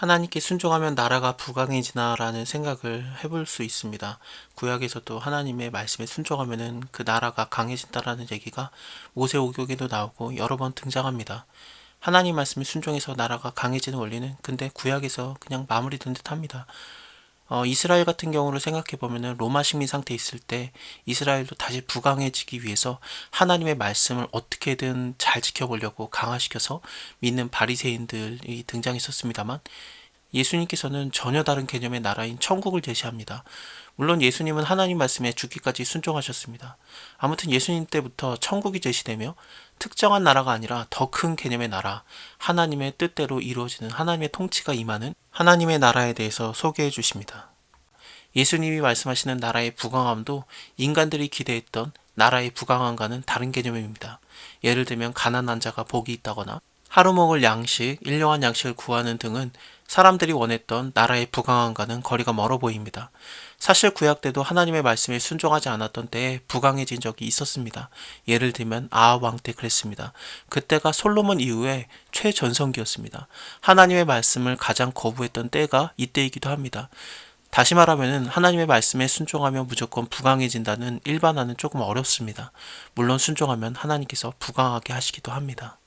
하나님께 순종하면 나라가 부강해지나라는 생각을 해볼 수 있습니다. 구약에서도 하나님의 말씀에 순종하면은 그 나라가 강해진다라는 얘기가 모세오경에도 나오고 여러 번 등장합니다. 하나님 말씀에 순종해서 나라가 강해지는 원리는 근데 구약에서 그냥 마무리된 듯합니다. 이스라엘 같은 경우를 생각해 보면은 로마 식민 상태에 있을 때 이스라엘도 다시 부강해지기 위해서 하나님의 말씀을 어떻게든 잘 지켜보려고 강화시켜서 믿는 바리새인들이 등장했었습니다만 예수님께서는 전혀 다른 개념의 나라인 천국을 제시합니다. 물론 예수님은 하나님 말씀에 죽기까지 순종하셨습니다. 아무튼 예수님 때부터 천국이 제시되며 특정한 나라가 아니라 더 큰 개념의 나라, 하나님의 뜻대로 이루어지는 하나님의 통치가 임하는 하나님의 나라에 대해서 소개해 주십니다. 예수님이 말씀하시는 나라의 부강함도 인간들이 기대했던 나라의 부강함과는 다른 개념입니다. 예를 들면 가난한 자가 복이 있다거나 하루 먹을 양식, 일용할 양식을 구하는 등은 사람들이 원했던 나라의 부강함과는 거리가 멀어 보입니다. 사실 구약 때도 하나님의 말씀에 순종하지 않았던 때에 부강해진 적이 있었습니다. 예를 들면 아합 왕 때 그랬습니다. 그때가 솔로몬 이후에 최전성기였습니다. 하나님의 말씀을 가장 거부했던 때가 이때이기도 합니다. 다시 말하면 하나님의 말씀에 순종하면 무조건 부강해진다는 일반화는 조금 어렵습니다. 물론 순종하면 하나님께서 부강하게 하시기도 합니다.